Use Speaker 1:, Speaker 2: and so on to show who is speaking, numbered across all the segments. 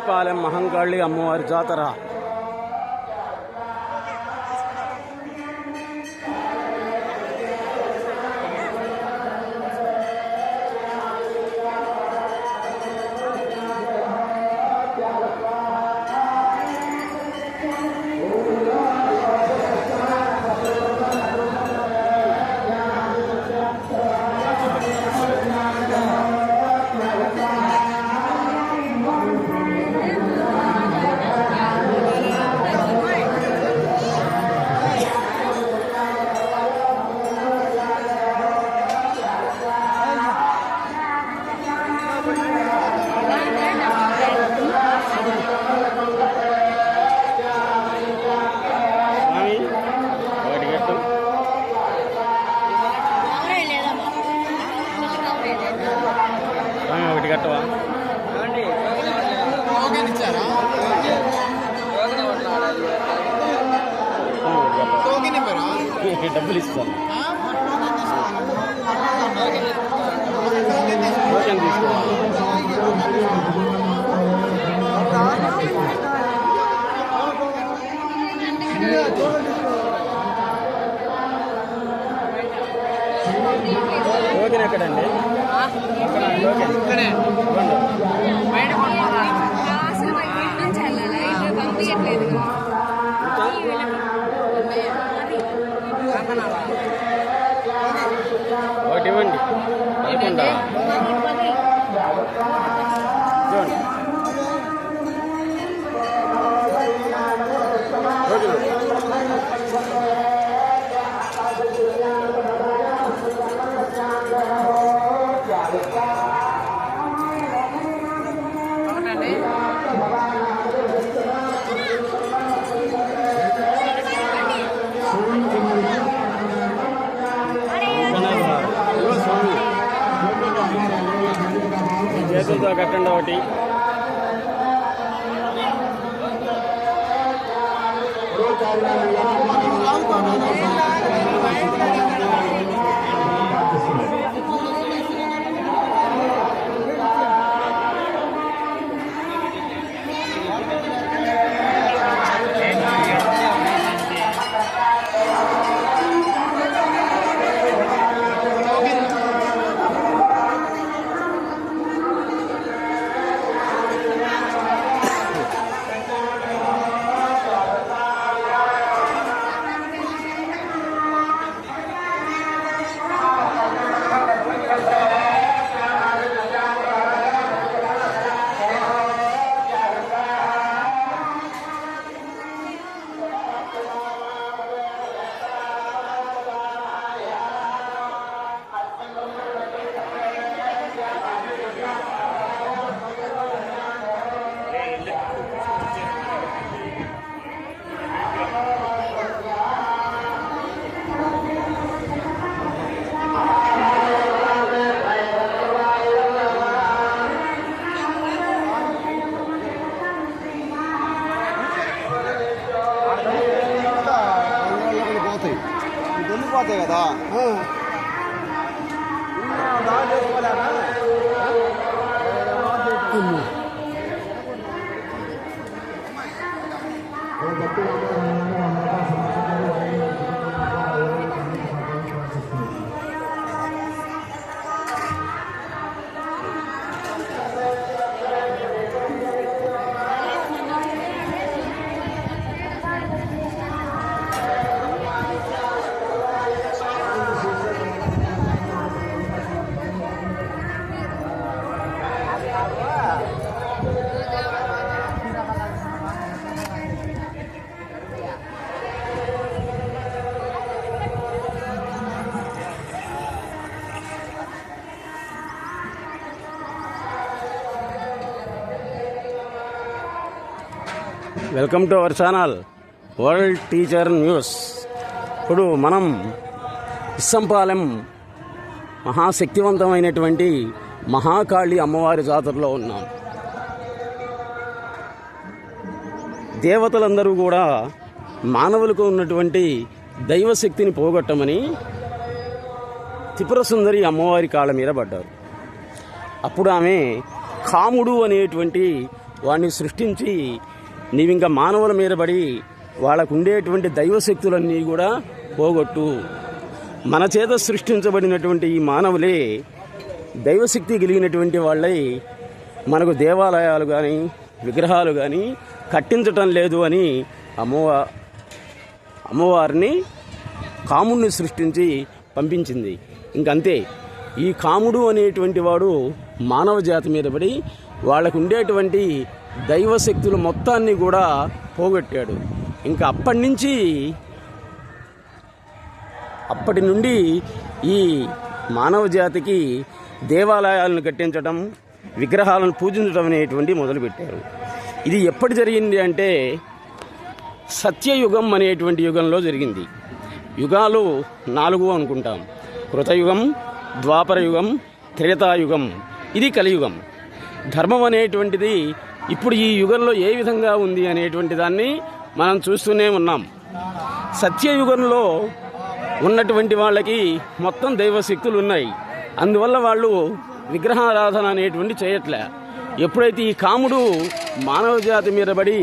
Speaker 1: ఇస్సంపాలెం మహంకాళి అమ్మవారి జాతర. ఒకటి కట్టవా? డబ్బులు ఇస్తాను. టోకెన్ తీసుకోవాలి. టోకెన్ ఎక్కడండి? ఒకటి ఇవ్వండి. అనుకుంటా చూడండి. చేతులతో కట్టండి ఒకటి.
Speaker 2: వెళ్ళిపోతాయి కదా.
Speaker 1: Welcome to our channel world teacher news. ఇప్పుడు మనం ఇస్సంపాలెం మహాశక్తివంతమైనటువంటి మహాకాళి అమ్మవారి జాతరలో ఉన్నాం. దేవతలందరూ కూడా మానవులకు ఉన్నటువంటి దైవశక్తిని పోగొట్టమని త్రిపురసుందరి అమ్మవారి కాళ్ళ మీద పడ్డారు. అప్పుడు ఆమె కాముడు అనేటువంటి వాడిని సృష్టించి నీవింక మానవుల మీద పడి వాళ్ళకు ఉండేటువంటి దైవశక్తులన్నీ కూడా పోగొట్టు. మన చేత సృష్టించబడినటువంటి ఈ మానవులే దైవశక్తి కలిగినటువంటి వాళ్ళై మనకు దేవాలయాలు కానీ విగ్రహాలు కానీ కట్టించటం లేదు అని అమ్మవారిని కాముడిని సృష్టించి పంపించింది. ఇంకంతే. ఈ కాముడు అనేటువంటి వాడు మానవ జాతి మీద పడి వాళ్ళకు ఉండేటువంటి దైవశక్తుల మొత్తాన్ని కూడా పోగొట్టాడు. ఇంకా అప్పటి నుండి ఈ మానవ జాతికి దేవాలయాలను కట్టించడం, విగ్రహాలను పూజించడం అనేటువంటి మొదలుపెట్టారు. ఇది ఎప్పటి జరిగింది అంటే సత్యయుగం అనేటువంటి యుగంలో జరిగింది. యుగాలు 4 అనుకుంటాం. కృతయుగం, ద్వాపరయుగం, త్రేతాయుగం, ఇది కలియుగం. ధర్మం అనేటువంటిది ఇప్పుడు ఈ యుగంలో ఏ విధంగా ఉంది అనేటువంటి దాన్ని మనం చూస్తూనే ఉన్నాం. సత్యయుగంలో ఉన్నటువంటి వాళ్ళకి మొత్తం దైవశక్తులు ఉన్నాయి. అందువల్ల వాళ్ళు విగ్రహారాధన అనేటువంటి చేయట్లే. ఎప్పుడైతే ఈ కాముడు మానవ జాతి మీద పడి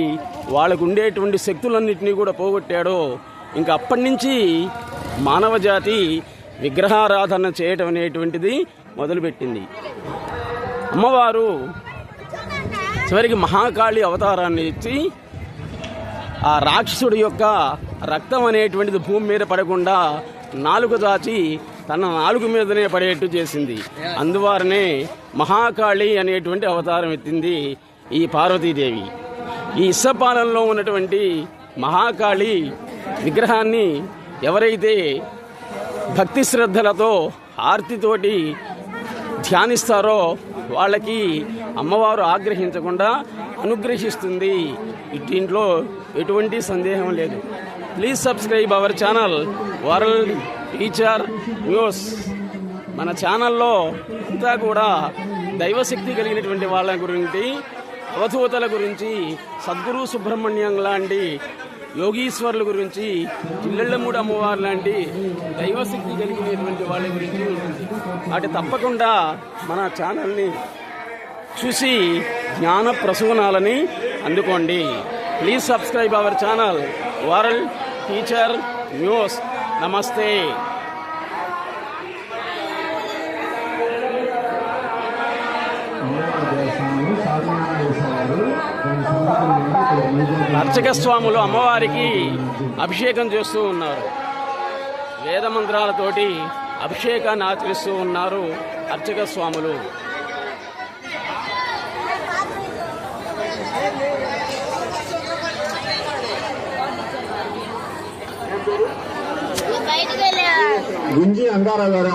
Speaker 1: వాళ్ళకు ఉండేటువంటి శక్తులన్నింటినీ కూడా పోగొట్టాడో ఇంకా అప్పటి నుంచి మానవ జాతి విగ్రహారాధన చేయటం అనేటువంటిది మొదలుపెట్టింది. అమ్మవారు చివరికి మహాకాళి అవతారాన్ని ఇచ్చి ఆ రాక్షసుడి యొక్క రక్తం అనేటువంటిది భూమి మీద పడకుండా నాలుక దాచి తన నాలుగు మీదనే పడేట్టు చేసింది. అందువలనే మహాకాళి అనేటువంటి అవతారం ఎత్తింది ఈ పార్వతీదేవి. ఈ ఇస్సపాలెంలో ఉన్నటువంటి మహాకాళి విగ్రహాన్ని ఎవరైతే భక్తి శ్రద్ధలతో ఆర్తితోటి ధ్యానిస్తారో వాళ్ళకి అమ్మవారు ఆగ్రహించకుండా అనుగ్రహిస్తుంది. దీంట్లో ఎటువంటి సందేహం లేదు. Please subscribe our channel world teacher news. మన ఛానల్లో అంతా కూడా దైవశక్తి కలిగినటువంటి వాళ్ళ గురించి, అవధూతల గురించి, సద్గురు సుబ్రహ్మణ్యం లాంటి యోగీశ్వరుల గురించి, జిల్లెళ్ళమూడి అమ్మవారు లాంటి దైవశక్తి కలిగినటువంటి వాళ్ళ గురించి ఉంటుంది. వాటి తప్పకుండా మన ఛానల్ని చూసి జ్ఞాన ప్రసూనాలని అందుకోండి. Please subscribe our channel world teacher news. నమస్తే. అర్చక స్వాములు అమ్మవారికి అభిషేకం చేస్తూ ఉన్నారు. వేద మంత్రాలతోటి అభిషేకాన్ని ఆచరిస్తూ ఉన్నారు అర్చక స్వాములు.
Speaker 3: గుంజి అంగారావు గారు